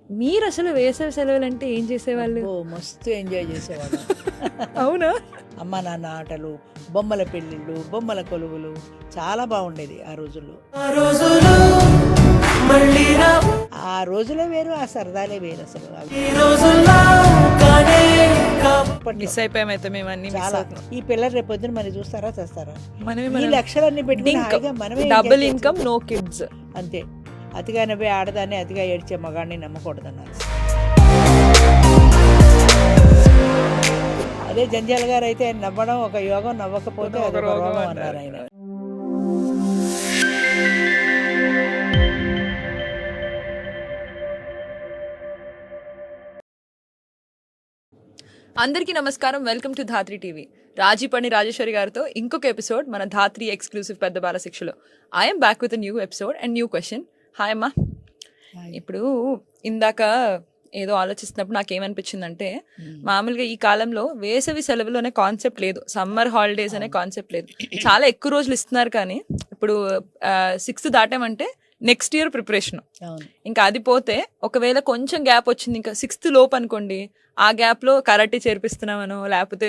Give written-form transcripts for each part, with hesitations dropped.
మీరసలు వేసవి సెలవులంటే ఏం చేసేవాళ్ళు? అబ్బో! మస్తు ఎంజాయ్ చేసేవాళ్ళం. అవునా? అమ్మ నాన్న ఆటలు, బొమ్మల పెళ్ళిళ్ళు, బొమ్మల కొలువులు చాలా బాగుండేది ఆ రోజుల్లో. ఆ రోజులే వేరు, ఆ సరదాలే వేరు అసలు. అప్పట్లో మిస్ అయిపోయామైతే మేము అన్ని మిస్ చాలా. అవుతున్నాం. ఈ పిల్లలు రేపు పొద్దున మరి చూస్తారా చేస్తారా? మనమే ఈ మనం లక్షలన్నీ పెట్టుకుని హాయిగా మనమే డబుల్ enjoy ఇన్కమ్ చేయొచ్చు. No kids. అంతే. అతిగా నవ్వే ఆడదాన్ని, అతిగా ఏడ్చే మగాడిని నమ్మకూడదన్నారు. అదే జంజాల గారు అయితే నవ్వడం ఒక యోగం, నవ్వకపోతే ఒక అదొక రోగం రోగం అన్నారు. అన్నారు ఆయన. అందరికీ నమస్కారం. Welcome to Dhatri TV. రాజీపణి రాజేశ్వరి గారితో ఇంకొక ఎపిసోడ్ మన ధాత్రి ఎక్స్క్లూసివ్ పెద్ద బాల శిక్షలో. I'm back with new episode and new question. Hi అమ్మా. ఇప్పుడు ఇందాక ఏదో ఆలోచిస్తున్నప్పుడు నాకేమనిపించిందంటే, మామూలుగా ఈ కాలంలో వేసవి సెలవులు అనే కాన్సెప్ట్ లేదు, సమ్మర్ హాలిడేస్ అనే కాన్సెప్ట్ లేదు. చాలా ఎక్కువ రోజులు ఇస్తున్నారు, కానీ ఇప్పుడు 6th దాటామంటే నెక్స్ట్ ఇయర్ ప్రిపరేషన్. అవును. ఇంకా అది పోతే ఒకవేళ కొంచెం గ్యాప్ వచ్చింది, ఇంకా 6th లోపు అనుకోండి, ఆ గ్యాప్ లో కరాటే చేర్పిస్తున్నామనో లేకపోతే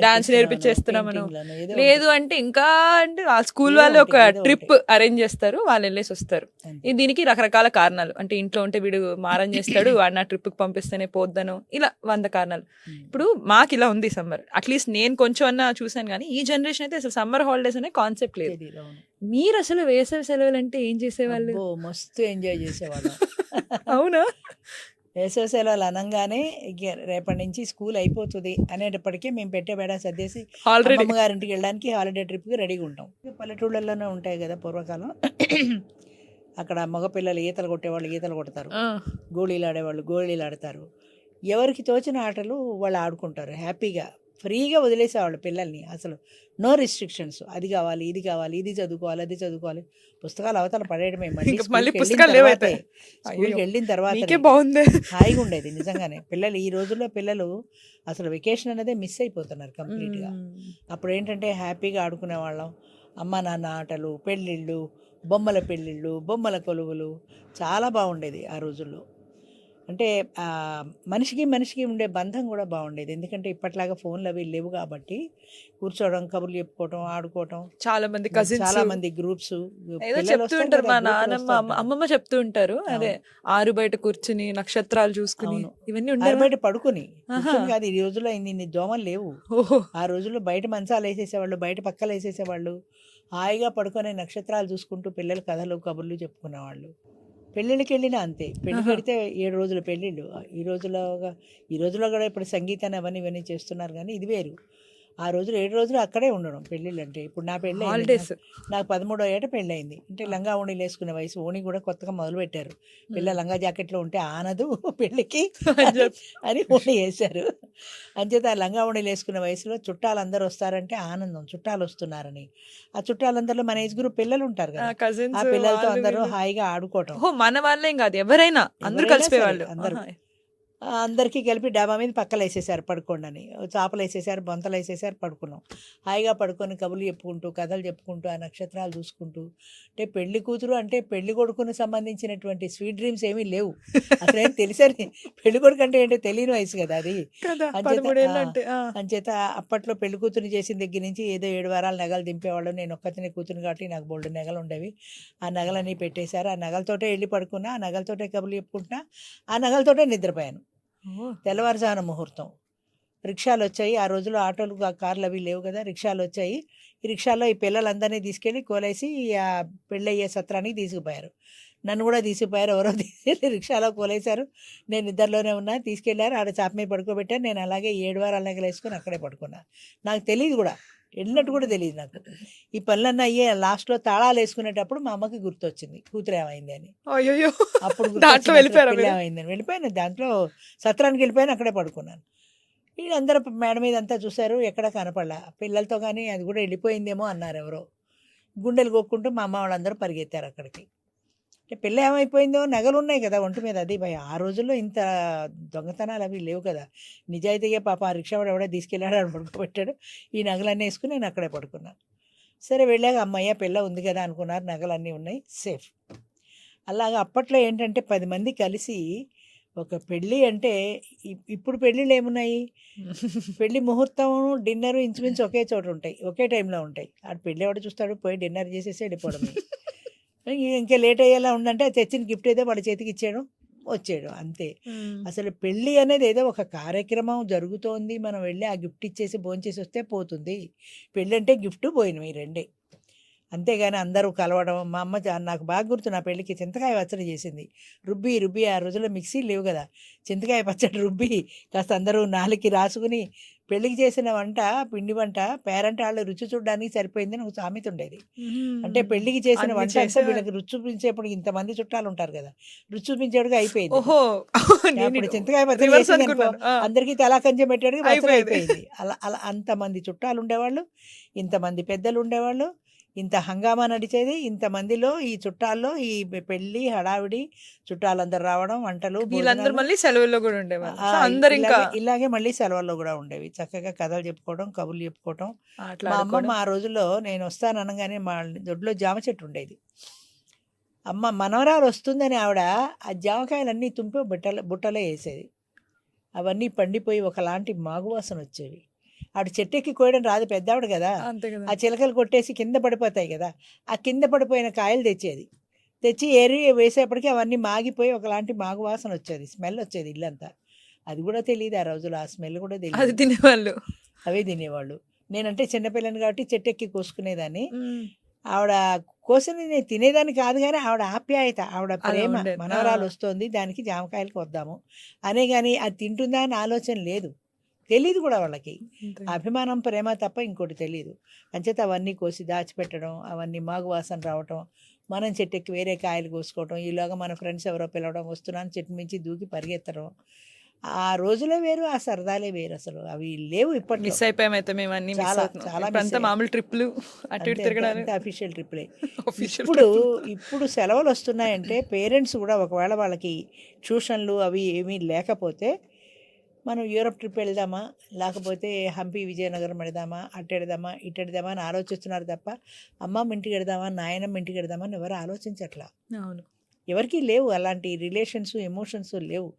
డాన్స్ నేర్పించేస్తున్నామనో, పెయింటింగ్లను ఏదో లేదు అంటే ఇంకా అంటే ఆ స్కూల్ ఏదో వాళ్ళు ఒక ఒకటి, ఏదో ట్రిప్ అరేంజ్ చేస్తారు, వాళ్ళు వెళ్ళేసి వస్తారు. అంతే. దీనికి రకరకాల కారణాలు, అంటే ఇంట్లో ఉంటే వీడు మారం చేస్తాడు, వాడు నా ట్రిప్ కి పంపిస్తేనే పోద్దను, ఇలా 100 కారణాలు. ఇప్పుడు మాకు ఇలా ఉంది సమ్మర్, అట్లీస్ట్ నేను కొంచెం అన్నా చూసాను, కానీ ఈ జనరేషన్ అయితే అసలు సమ్మర్ హాలిడేస్ అనే కాన్సెప్ట్ లేదు. తెలీదు, అవును. మీరు అసలు వేసవి సెలవులు అంటే ఏం చేసేవాళ్ళు? అబ్బో! మస్తు ఎంజాయ్ చేసేవాళ్ళం. అవునా? వేసవి సెలవులు అనగానే ఇక రేపటి నుంచి స్కూల్ అయిపోతుంది అనేటప్పటికీ మేము పెట్టే బేడా సర్దేసి ఆల్రెడీ అమ్మమ్మ గారింటికి వెళ్ళడానికి హాలిడే ట్రిప్కి రెడీగా ఉంటాం. పల్లెటూళ్ళల్లోనే ఉంటాయి కదా పూర్వకాలం. అక్కడ మగపిల్లలు ఈతలు కొట్టేవాళ్ళు ఈతలు కొడతారు, గోళీలు ఆడేవాళ్ళు గోళీలు ఆడతారు. ఎవరికి తోచిన ఆటలు వాళ్ళు ఆడుకుంటారు హ్యాపీగా. ఫ్రీగా వదిలేసేవాళ్ళు పిల్లల్ని, అసలు నో రిస్ట్రిక్షన్స్. అది కావాలి, ఇది కావాలి, ఇది చదువుకోవాలి, అది చదువుకోవాలి. పుస్తకాలు అవతల పడేయడమే. మళ్ళీ స్కూల్కి పుస్తకాలు లేవైతే. స్కూల్కి వెళ్ళిన తర్వాత మీకే బాగుంది. హాయిగా ఉండేది నిజంగానే. పిల్లలు ఈ రోజుల్లో పిల్లలు అసలు వెకేషన్ అనేది మిస్ అయిపోతున్నారు కంప్లీట్గా. అప్పుడు ఏంటంటే హ్యాపీగా ఆడుకునే వాళ్ళం. అమ్మ నాన్న ఆటలు, పెళ్ళిళ్ళు, బొమ్మల పెళ్ళిళ్ళు, బొమ్మల కొలువులు చాలా బాగుండేది ఆ రోజుల్లో. అంటే మనిషికి మనిషికి ఉండే బంధం కూడా బాగుండేది. ఎందుకంటే ఇప్పట్లాగా ఫోన్లు అవి లేవు కాబట్టి కూర్చోవడం, కబుర్లు చెప్పుకోవటం, ఆడుకోవటం. చాలా మంది కజిన్స్, చాలా మంది గ్రూప్స్ ఏదో చెప్తూ ఉంటారు, మా నాన్నమ్మ అమ్మమ్మ చెప్తూ ఉంటారు, అదే ఆరు బయట కూర్చుని నక్షత్రాలు చూసుకుని అవును. ఇవన్నీ ఉండేవి. బయట పడుకుని కూర్చొని కాదు, ఈ రోజుల్లో ఇన్ని దోమలు లేవు. ఓహో, ఆ రోజుల్లో బయట మంచాలు వేసేసేవాళ్ళు, బయట పక్కలు వేసేసేవాళ్ళు. హాయిగా పడుకొని నక్షత్రాలు చూసుకుంటూ పిల్లలు కథలు కబుర్లు చెప్పుకునేవాళ్ళు. పెళ్ళిళ్ళకి వెళ్ళినా అంతే. పెళ్లి పెడితే 7 రోజుల పెళ్ళిళ్ళు. ఈ రోజుల్లో కూడా ఇప్పుడు సంగీతాన్ని అవన్నీ ఇవన్నీ చేస్తున్నారు, కానీ ఇది వేరు. ఆ రోజులు 7 రోజులు అక్కడే ఉండడం పెళ్ళిళ్ళు అంటే. ఇప్పుడు నా పెళ్ళి హాలిడేస్. నాకు 13వ ఏట పెళ్ళయింది. అంటే లంగా ఓణీలు వేసుకునే వయసు. ఓణి కూడా కొత్తగా మొదలుపెట్టారు. పిల్ల లంగా జాకెట్లో ఉంటే ఆనదు పెళ్ళికి అని ఓణి వేశారు. అంచేత ఆ లంగా ఓణీలు వేసుకునే వయసులో చుట్టాలందరూ వస్తారంటే ఆనందం, చుట్టాలు వస్తున్నారని. ఆ చుట్టాలందరిలో మన ఏజ్ గ్రూప్ పిల్లలు ఉంటారు కదా, ఆ కజిన్స్, పిల్లలతో అందరూ హాయిగా ఆడుకోవటం. ఓహో, మన వాళ్ళేం కాదు, ఎవరైనా అందరూ ఎవరైనా కలిసిపోయేవాళ్ళు. సరే, అందరూ. అందరికీ కలిపి డాబా మీద పక్కలు వేసేసారు పడుకోండి అని. చాపలు వేసేసారు, బొంతలు వేసేసారు, పడుకున్నాం. హాయిగా పడుకొని కబుర్లు చెప్పుకుంటూ, కథలు చెప్పుకుంటూ, ఆ నక్షత్రాలు చూసుకుంటూ. అంటే పెళ్లి కూతురు అంటే పెళ్లి కొడుకుని సంబంధించినటువంటి స్వీట్ డ్రీమ్స్ ఏమీ లేవు. అసలు ఏం తెలిసరి పెళ్లి కొడుకు అంటే ఏంటో తెలియని వయసు కదా అది. అంచేత అప్పట్లో పెళ్లి కూతురు చేసిన దగ్గర నుంచి ఏదో 7 వారాలు నగలు దింపేవాళ్ళు. నేను ఒక్కతినే కూతురు కాబట్టి నాకు బోల్డు నగలు ఉండేవి. ఆ నగలన్నీ పెట్టేశారు. ఆ నగలతోటే వెళ్ళి పడుకున్నా, ఆ నగలతోటే కబుర్లు చెప్పుకుంటున్నా, ఆ నగలతోటే నిద్రపోయాను. తెల్లవారుజామున ముహూర్తం. రిక్షాలు వచ్చాయి. ఆ రోజుల్లో ఆటోలు కార్లు అవి లేవు కదా, రిక్షాలు వచ్చాయి. ఈ రిక్షాల్లో ఈ పిల్లలందరినీ తీసుకెళ్ళి కోలేసి ఆ పెళ్ళయ్యే సత్రానికి తీసుకుపోయారు. నన్ను కూడా తీసుకుపోయారు. ఎవరో తీసుకెళ్ళి రిక్షాలో కోలేశారు. నేను నిద్రలోనే ఉన్నా. తీసుకెళ్లారు, ఆడ చాప మీద పడుకోబెట్టారు. నేను అలాగే 7 వారాల నగలు వేసుకొని అక్కడే పడుకున్నా. నాకు తెలియదు కూడా, వెళ్ళినట్టు కూడా తెలియదు నాకు. ఈ పనులన్నీ అయ్యే లాస్ట్లో తాళాలు వేసుకునేటప్పుడు మా అమ్మకి గుర్తొచ్చింది కూతురు ఏమైంది అని. అప్పుడు ఏమైందని వెళ్ళిపోయాను. దాంట్లో సత్రానికి వెళ్ళిపోయాను, అక్కడే పడుకున్నాను. వీళ్ళందరూ మేడ మీద అంతా చూశారు, ఎక్కడ కనపడలా. పిల్లలతో కానీ అది కూడా వెళ్ళిపోయిందేమో అన్నారు ఎవరో. గుండెలు కొక్కుంటూ మా అమ్మ వాళ్ళందరూ పరిగెత్తారు అక్కడికి. అంటే పిల్ల ఏమైపోయిందో, నగలు ఉన్నాయి కదా ఒంటి మీద, అది భయ. ఆ రోజుల్లో ఇంత దొంగతనాలు అవి లేవు కదా. నిజాయితీగా పాప ఆ రిక్షా వాడు ఎవడో తీసుకెళ్ళాడు, ఆడ పడుకోబెట్టాడు. ఈ నగలన్నీ వేసుకుని నేను అక్కడే పడుకున్నాను. సరే వెళ్ళాక అమ్మయ్య పిల్ల ఉంది కదా అనుకున్నారు, నగలన్నీ ఉన్నాయి, సేఫ్. అలాగా అప్పట్లో ఏంటంటే 10 మంది కలిసి ఒక పెళ్ళి అంటే ఇప్పుడు పెళ్ళిళ్ళు ఏమున్నాయి, పెళ్లి ముహూర్తం డిన్నర్ ఇంచుమించు ఒకే చోట ఉంటాయి, ఒకే టైంలో ఉంటాయి. ఆడు పెళ్ళి ఎవడు చూస్తాడు, పోయి డిన్నర్ చేసేసి వెళ్ళిపోవడమే. ఇంకా లేట్ అయ్యేలా ఉందంటే ఆ తెచ్చిన గిఫ్ట్ ఏదో వాడి చేతికి ఇచ్చేయడం, వచ్చేయడం అంతే. అసలు పెళ్ళి అనేది ఏదో ఒక కార్యక్రమం జరుగుతోంది, మనం వెళ్ళి ఆ గిఫ్ట్ ఇచ్చేసి భోంచేసి వస్తే పోతుంది. పెళ్ళి అంటే గిఫ్ట్ పోయినవి రెండే. అంతేగాని అందరూ కలవడం. మా అమ్మ నాకు బాగా గుర్తు, నా పెళ్ళికి చింతకాయ పచ్చడి చేసింది. రుబ్బి రుబ్బి ఆ రోజుల్లో మిక్సీ లేవు కదా, చింతకాయ పచ్చడి రుబ్బి కాస్త అందరూ నాలుగుకి రాసుకుని పెళ్ళికి చేసిన వంట, పిండి వంట పేరంటే వాళ్ళు రుచి చూడడానికి సరిపోయిందని ఒక సామెత ఉండేది. అంటే పెళ్ళికి చేసిన అన్ని వంట అంతా చేశారు. వీళ్ళకి రుచి చూపించేప్పుడు ఇంతమంది చుట్టాలు ఉంటారు కదా, రుచి చూపించేటికి అయిపోయింది. ఓహో అప్పుడు చింతకాయ పచ్చడి రివర్స్ చేసింది అనుకో, అనుకున్నాను. అందరికీ తలా కంచెం పెట్టాడు, పచ్చడి అయిపోయేది. అయిపోయింది. అలా అలా అంతమంది చుట్టాలు ఉండేవాళ్ళు, ఇంతమంది పెద్దలు ఉండేవాళ్ళు, ఇంత హంగామా నడిచేది. ఇంతమందిలో ఈ చుట్టాల్లో ఈ పెళ్ళి హడావిడి, చుట్టాలందరూ రావడం, వంటలు, వీళ్ళందరూ భోజనాలు. మళ్ళీ సెలవుల్లో కూడా ఉండేవాళ్ళు. ఆ, సో అందరు ఇంకా ఇలాగే మళ్ళీ సెలవుల్లో కూడా ఉండేవి. చక్కగా కథలు చెప్పుకోవడం, కబుర్లు చెప్పుకోవడం. మా ఆటలాడుకోవడం. అమ్మమ్మ ఆ రోజుల్లో నేను వస్తాను అనగానే మా దొడ్లో జామ చెట్టు ఉండేది. అమ్మ మనవరాలు వస్తుందని ఆవిడ ఆ జామకాయలన్నీ తుంపి బుట్టలో వేసేది. అవన్నీ పండిపోయి ఒకలాంటి మాగువాసన వచ్చేవి. ఆవిడ చెట్టెక్కి కోయడం రాదు, పెద్దావిడ కదా. అంతే కదా. ఆ చిలకలు కొట్టేసి కింద పడిపోతాయి కదా, ఆ కింద పడిపోయిన కాయలు తెచ్చేది. తెచ్చి ఏరి వేసేప్పటికి అవన్నీ మాగిపోయి ఒకలాంటి మాగువాసన వచ్చేది, స్మెల్ వచ్చేది ఇల్లంతా. అది కూడా తెలియదు ఆ రోజులు, ఆ స్మెల్ కూడా అది తెలియదు. తినేవాళ్ళు. అవే తినేవాళ్ళు. నేనంటే చిన్నపిల్లని కాబట్టి చెట్టెక్కి కోసుకునేదాన్ని. ఆవిడ కోసిని నేను తినేదాన్ని కాదు, కానీ ఆవిడ ఆప్యాయత, ఆవిడ అలా ప్రేమ. ఉండేది. మనవరాలు వస్తుంది, దానికి జామకాయలకు వద్దాము అనే, కానీ అది తింటుందా అని ఆలోచన లేదు, తెలీదు కూడా వాళ్ళకి. అంతే. అభిమానం, ప్రేమ తప్ప ఇంకోటి తెలియదు. అంచేత అవన్నీ కోసి దాచిపెట్టడం, అవన్నీ మాగు వాసన రావటం, మనం చెట్టెక్కి వేరే కాయలు కోసుకోవటం, ఈలోగా మన ఫ్రెండ్స్ ఎవరో పిలవడం, వస్తున్నాను చెట్టు మించి దూకి పరిగెత్తడం. ఆ రోజులే వేరు, ఆ సరదాలే వేరు. అసలు అవి లేవు ఇప్పట్లో. మిస్ అయిపోయామైతే మేము అన్ని మిస్ చాలా అవుతున్నాం. చాలా ఇప్పుడు మిస్ అంతా అయ్యాం. మామూలు ట్రిప్లు అటు ఇటు తిరగడాలు. అంతే అఫీషియల్ ట్రిప్లే. Official ఇప్పుడు సెలవులు వస్తున్నాయంటే పేరెంట్స్ కూడా ఒకవేళ వాళ్ళకి ట్యూషన్లు అవి ఏమీ లేకపోతే, మనం యూరప్ ట్రిప్ వెళ్దామా, లేకపోతే హంపి విజయనగరం వెళదామా, అటు వెళదామా ఇటు వెళదామా అని ఆలోచిస్తున్నారు తప్ప, అమ్మమ్మ ఇంటికి వెళదామా, నాయనమ్మ ఇంటికి వెళదామా అని ఎవరు ఆలోచించట్లా. అవును. ఎవరికి లేవు అలాంటి రిలేషన్స్, ఎమోషన్స్ లేవు.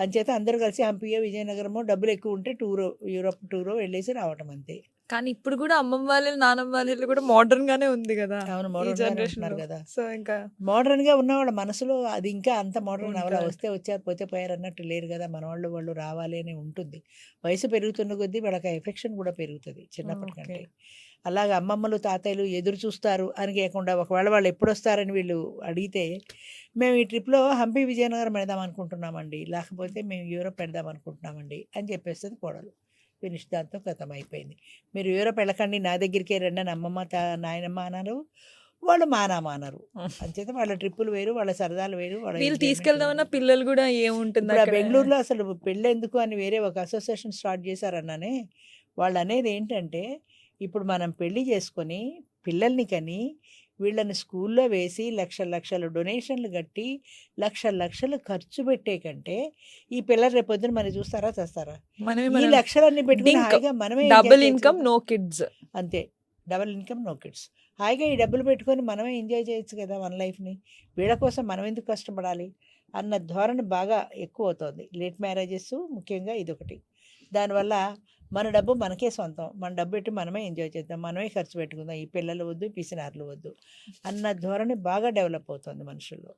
అంచేత అందరూ కలిసి హంపియో విజయనగరమో, డబ్బులు ఎక్కువ ఉంటే టూరో, యూరప్ టూరో వెళ్ళేసి రావటం అంతే. కానీ ఇప్పుడు కూడా అమ్మమ్మ వాళ్ళు నానమ్మ వాళ్ళు కూడా మోడర్న్ గానే ఉంది కదా అవును, ఈ మోడర్న్ గానే జనరేషన్ ఉంటున్నారు లో. కదా. సో ఇంకా మోడర్న్ గా ఉన్నవాళ్ళ మనసులో అది ఇంకా అంత మోడర్న్ అవ్వాలి. ఉంటారు. వస్తే వచ్చారు, పోతే పోయారు అన్నట్టు లేరు కదా. మన వాళ్ళు రావాలి అని ఉంటుంది. వయసు పెరుగుతున్న కొద్దీ వాళ్ళకి ఎఫెక్షన్ కూడా పెరుగుతుంది చిన్నప్పటికంటే. అలాగే అమ్మమ్మలు తాతయ్యలు ఎదురు చూస్తారు అని కాకుండా, ఒకవేళ వాళ్ళు ఎప్పుడు వస్తారని వీళ్ళు అడిగితే, మేము ఈ ట్రిప్లో హంపి విజయనగరం వెళదాం అనుకుంటున్నామండి, లేకపోతే మేము యూరోప్ వెళదాం అనుకుంటున్నామండి అని చెప్పేస్తుంది కోడలు. ఫినిష్, దాంతో కథం అయిపోయింది. మీరు యూరోప్ వెళ్ళకండి, నా దగ్గరికే రండి అని అమ్మమ్మ నాయనమ్మ అన్నారు, వాళ్ళు మానమ్మ అన్నారు. అంచేత వాళ్ళ ట్రిప్పులు వేరు, వాళ్ళ సరదాలు వేరు, వాళ్ళ వీళ్ళు enjoyment తీసుకెళ్దామన్న వేరు. పిల్లలు కూడా ఏముంటుంది ఇప్పుడు ఆ అక్కడ. బెంగళూరులో అసలు పెళ్ళెందుకు అని వేరే ఒక అసోసియేషన్ స్టార్ట్ చేశారన్నానే. వాళ్ళు అనేది ఏంటంటే, ఇప్పుడు మనం పెళ్లి చేసుకొని పిల్లల్ని కని వీళ్ళని స్కూల్లో వేసి లక్షలు డొనేషన్లు కట్టి లక్షలు ఖర్చు పెట్టే కంటే, ఈ పిల్లలు రేపొద్దున మరి చూస్తారా చేస్తారా? మనమే ఈ లక్షలన్నీ పెట్టుకుని Dink. హాయిగా మనమే డబుల్ enjoy ఇన్కమ్ చేయొచ్చు నో కదా. కిడ్స్. అంతే, డబుల్ ఇన్కమ్ నో కిడ్స్. హాయిగా ఈ డబ్బులు పెట్టుకొని మనమే ఎంజాయ్ చేయొచ్చు కదా మన లైఫ్ని. వీళ్ళ కోసం మనం ఎందుకు కష్టపడాలి అన్న ధోరణి బాగా ఎక్కువ అవుతుంది. లేట్ మ్యారేజెస్ ముఖ్యంగా ఇదొకటి. దానివల్ల మన డబ్బు మనకే సొంతం, మన డబ్బు పెట్టి మనమే ఎంజాయ్ చేద్దాం, మనమే ఖర్చు పెట్టుకుందాం, ఈ పిల్లలు వద్దు, పిసినార్లు వద్దు అన్న ధోరణి బాగా డెవలప్ అవుతుంది మనుషుల్లో.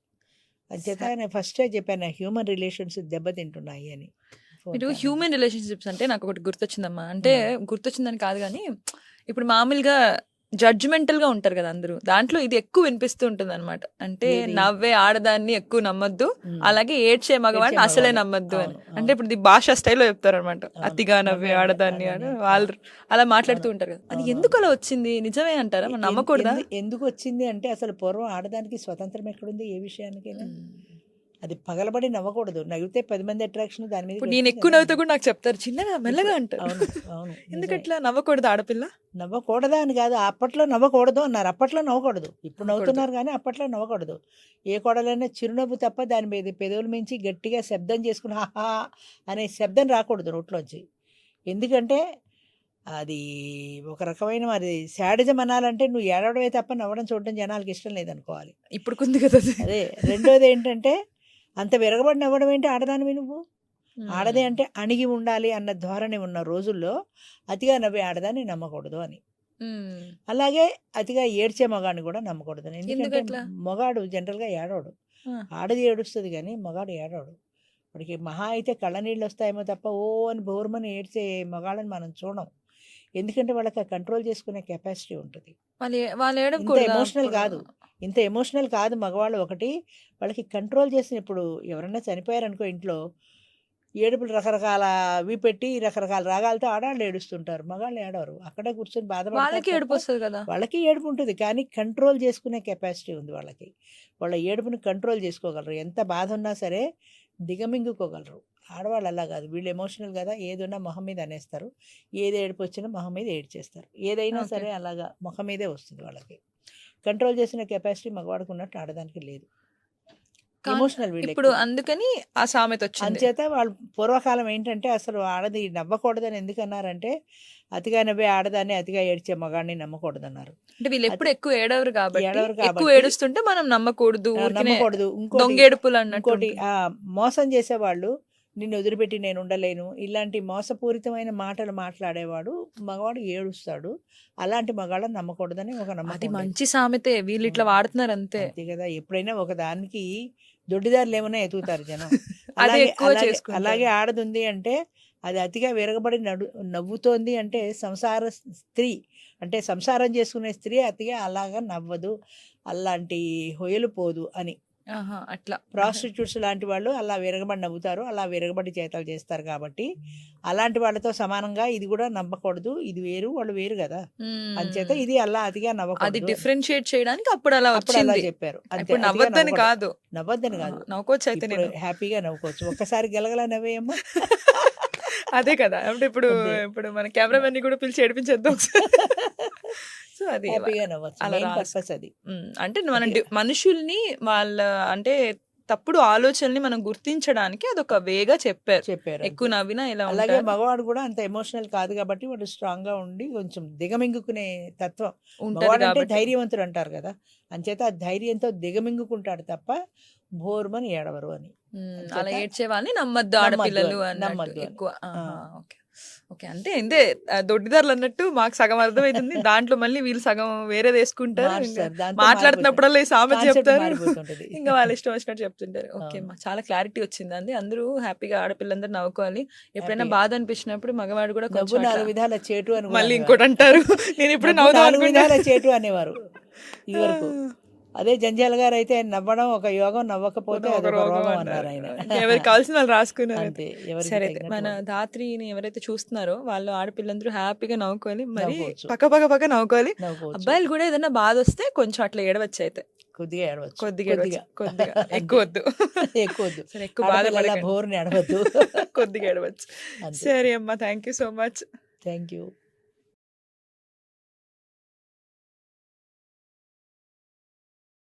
అంచేత నేను ఫస్టే చెప్పాను, హ్యూమన్ రిలేషన్స్ దెబ్బతింటున్నాయి అని. మీరు హ్యూమన్ రిలేషన్షిప్స్ అంటే నాకు ఒకటి గుర్తొచ్చిందమ్మా. అంటే గుర్తొచ్చిందని కాదు కానీ, ఇప్పుడు మామూలుగా జడ్జిమెంటల్ గా ఉంటారు కదా అందరూ, దాంట్లో ఇది ఎక్కువ వినిపిస్తూ ఉంటుంది అనమాట. అంటే ఏది? నవ్వే ఆడదాన్ని ఎక్కువ నమ్మొద్దు, అలాగే ఏడ్చే మగవాడిని ఏడ్చే అసలే మగవాడిని. నమ్మొద్దు అని. అవును, అంటే ఇప్పుడు ఇది భాషా స్టైల్లో చెప్తారు అనమాట. అవును. అతిగా నవ్వే ఆడదాన్ని అని వాళ్ళు అలా మాట్లాడుతూ ఉంటారు కదా. అది ఎందుకు అలా వచ్చింది? నిజమే అంటారా? మనం నమ్మకూడదా? ఎందుకు వచ్చింది అంటే, అసలు పూర్వం ఆడదానికి స్వతంత్రం ఎక్కడుంది ఏ విషయానికైనా? అది పగలబడి నవ్వకూడదు, నవ్వితే 10 మంది అట్రాక్షన్ దాని మీద. ఇప్పుడు నేను ఎక్కువ నవ్వుతూ కూడా నాకు చెప్తారు, చిన్నగా మెల్లగా అంటారు. అవును అవును ఎందుకట్లా నవ్వకూడదు ఆడపిల్ల? నవ్వకూడదా అని కాదు, అప్పట్లో నవ్వకూడదు అన్నారు, అప్పట్లో నవ్వకూడదు. ఇప్పుడు నవ్వుతున్నారు కానీ అప్పట్లో నవ్వకూడదు. ఏ కోడలైనా చిరునవ్వు తప్ప దాని మీద పెదవుల మించి గట్టిగా శబ్దం చేసుకుని హాహా అనే శబ్దం రాకూడదు నోట్లోంచి. ఎందుకంటే అది ఒక రకమైన మరి శాడిజం అనాలంటే, నువ్వు ఏడవడమే తప్ప నవ్వడం చూడడం జనాలకి ఇష్టం లేదనుకోవాలి. ఇప్పుడు కుంది కదా అది. అదే రెండోది ఏంటంటే, అంత విరగబడి నవ్వడం ఏంటి ఆడదానివి నువ్వు? ఆడది అంటే అణిగి ఉండాలి అన్న ధోరణి ఉన్న రోజుల్లో అతిగా నవ్వే ఆడదాన్ని నమ్మకూడదు అని. అలాగే అతిగా ఏడ్చే మగాడిని కూడా నమ్మకూడదు. ఎందుకంటే ఎందుకట్లా? మగాడు జనరల్గా ఏడవడు. ఆ. ఆడది ఏడుస్తుంది కానీ మగాడు ఏడవడు. వాడికి మహా అయితే కళ్ళ నీళ్ళు వస్తాయేమో తప్ప ఓ అని బోర్మని ఏడ్చే మగాళ్ళని మనం చూడం. ఎందుకంటే వాళ్ళకి ఆ కంట్రోల్ చేసుకునే కెపాసిటీ ఉంటుంది. వాళ్ళు ఇంత ఏడవకూడదా ఎమోషనల్ అప్పుడు? కాదు. ఇంత ఎమోషనల్ కాదు మగవాళ్ళు. ఒకటి వాళ్ళకి కంట్రోల్ చేసిన ఇప్పుడు ఎవరన్నా చనిపోయారనుకో ఇంట్లో ఏడుపులు రకరకాల అవి పెట్టి రకరకాల రాగాలతో ఆడాళ్ళు ఏడుస్తుంటారు. మగాళ్ళు ఏడవరు. అక్కడే కూర్చొని బాధపడతారు వాళ్ళకి ఏడుపు తప్ప వస్తుంది కదా. వాళ్ళకి ఏడుపు ఉంటుంది. కానీ కంట్రోల్ చేసుకునే కెపాసిటీ ఉంది వాళ్ళకి. వాళ్ళ ఏడుపుని కంట్రోల్ చేసుకోగలరు. ఎంత బాధ ఉన్నా సరే దిగమింగుకోగలరు. ఆడవాళ్ళు అలా కాదు. వీళ్ళు ఎమోషనల్ కదా, ఏదున్నా మొహం మీద అనేస్తారు. ఏది ఏడుపు వచ్చినా మొహం మీద ఏడ్చేస్తారు. ఏదైనా ఓకే. సరే అలాగా మొహం మీదే వస్తుంది వాళ్ళకి. కంట్రోల్ చేసిన కెపాసిటీ మగవాడికి ఉన్నట్టు ఆడదానికి లేదు. కానీ ఎమోషనల్ వీళ్ళు ఇప్పుడు ఎక్కువ. అందుకని ఆ సామెత వచ్చింది. అంచేత వాళ్ళు పూర్వకాలం ఏంటంటే అసలు ఆడది నవ్వకూడదని ఎందుకన్నారంటే అతిగా నవ్వే ఆడదాన్ని అతిగా ఏడ్చే మగాడిని నమ్మకూడదన్నారు. అంటే వీళ్ళు ఎప్పుడు ఎక్కువ ఏడవరు కాబట్టి ఏడవరు ఎక్కువ కాబట్టి ఏడుస్తుంటే మనం నమ్మకూడదు, ఊరికనే నమ్మకూడదు. ఇంకోటి దొంగేడుపులు అన్నట్టు ఇంకోటి ఉంటుంది. మోసం చేసేవాళ్ళు నిన్ను వదిలిపెట్టి నేను ఉండలేను ఇలాంటి మోసపూరితమైన మాటలు మాట్లాడేవాడు మగవాడు ఏడుస్తాడు. అలాంటి మగాళ్ళని నమ్మకూడదని ఒక అది నమ్మకం ఉండేది. మంచి సామెతే, వీళ్ళు ఇట్లా వాడుతున్నారు అంతే. అంతే కదా. ఎప్పుడైనా ఒక దానికి దొడ్డిదారులు ఏమైనా ఎతుకుతారు జనం. అదే అలాగే ఎక్కువ అలాగే చేసుకుంటారు. అలాగే ఆడదుంది అంటే అది అతిగా విరగబడి నవ్వుతోంది అంటే సంసార స్త్రీ అంటే సంసారం చేసుకునే స్త్రీ అతిగా అలాగా నవ్వదు, అలాంటి హొయలు పోదు అని. ఆహా, అట్లా. ప్రాస్టిట్యూట్స్ లాంటి వాళ్ళు అలా విరగబడి నవ్వుతారు, అలా విరగబడి చేతలు చేస్తారు కాబట్టి అలాంటి వాళ్ళతో సమానంగా ఇది కూడా నమ్మకూడదు. ఇది వేరు వాళ్ళు వేరు కదా. అంచేత మ్మ్. ఇది అలా అతిగా అది నవ్వకూడదు అని. డిఫరెన్షియేట్ చేయడానికి అప్పుడు అలా అప్పుడు అలా వచ్చింది. చెప్పారు. అంతే. ఇప్పుడు అతిగా నవ్వొద్దని నవ్వకూడదు. కాదు. నవ్వొద్దని ఆహా, కాదు. నవ్వుకోవచ్చు అయితే ఇప్పుడు నేను. హ్యాపీగా నవ్వుకోవచ్చు. ఒక్కసారి గెలగల నవ్వేయమ్మా. అదే కదా. అంటే ఇప్పుడు అంతే. ఇప్పుడు మన కెమెరామెన్ ని కూడా పిలిచి ఏడిపించేద్దాం ఒకసారి. సో అది హ్యాపీగా నవ్వచ్చు. అలా మెయిన్ రాసు పర్పస్ అది. అంటే మనం అతి మనుషుల్ని వాళ్ళ అంటే తప్పుడు ఆలోచనల్ని మనం గుర్తించడానికి అదొక వేగా చెప్పారు. చెప్పారు ఎక్కువ అంతే. నవ్వినా ఇలా అలాగే ఉంటారు, మగవాడు కూడా అంత ఎమోషనల్ కాదు కాబట్టి వాడు స్ట్రాంగ్ గా ఉండి కొంచెం దిగమింగుకునే తత్వం. ఉంటది మగవాడు అంటే కాబట్టి. ధైర్యవంతుడు అంటారు కదా. అంచేత ఆ ధైర్యంతో దిగమింగుకుంటాడు తప్ప భోర్మని ఏడవరు అని. అలా అంచేత ఏడ్చే వాళ్ళని నమ్మద్దు నమ్మద్దు ఆడపిల్లలు అని అన్నట్టు నమ్మద్దు అని. ఎక్కువ. ఆ, ఆహా, ఓకే ఓకే. అంతే ఇంతే. దొడ్డిదారులు అన్నట్టు మాకు సగం అర్థమవుతుంది. దాంట్లో మళ్ళీ వీళ్ళు సగం వేరేది వేసుకుంటారు. ఇంకా మారుస్తారు. దాంతో మారిపోతుంది. మాట్లాడుతున్నప్పుడల్లా ఈ సామెత కాన్సెప్ట్ చెప్తారు. మారిపోతుంటది. ఇంకా వాళ్ళ ఇష్టం వచ్చినట్టు చెప్తుంటారు. ఓకే అవును. అమ్మా, చాలా క్లారిటీ వచ్చిందండి. అందరూ హ్యాపీగా ఆడపిల్లందరూ నవ్వుకోవాలి. ఎప్పుడైనా హ్యాపీగా బాధ అనిపించినప్పుడు మగవాడు కూడా నవ్వు కొంచెం అట్లా నాలుగు విధాల చేటు అని కూడా మళ్ళీ అనేవారు. ఇంకోటి అంటారు. నేను ఇప్పుడు నవ్వు నవ్వుదాం నాలుగు అనుకుంటా. విధాల చేటు అనేవారు ఇదివరకు. అదే జంజాల గారు అయితే నవ్వడం ఒక యోగం, నవ్వకపోతే ఒక అదొక రోగం రోగం అన్నారు. అన్నారు ఆయన. ఇంకా ఎవరికి కావాల్సిన వాళ్ళు రాసుకున్నారు. అంతే. ఎవరికి సరే, తగినట్టు మన వాళ్ళు ధాత్రిని ఎవరైతే చూస్తున్నారో వాళ్ళు ఆడపిల్లందరూ హ్యాపీగా నవ్వుకోవాలి. మరి నవ్వుకోవచ్చు. పక్క నవ్వుకోవాలి. నవ్వుకోవచ్చు. అబ్బాయిలు కూడా ఏదైనా బాధ వస్తే కొంచెం అట్లా ఏడవచ్చు అయితే. కొద్దిగా ఏడవచ్చు. కొద్దిగా కొద్దిగా కొద్దిగా అంతే. ఎక్కువ వద్దు. ఎక్కువ వద్దు. సరే, ఎక్కువ ఆడపిల్లల బాధపడకండి. బోర్ని ఏడవద్దు. కొద్దిగా ఏడవచ్చు. అంతే. సరే అమ్మా, thank you so much. Thank you.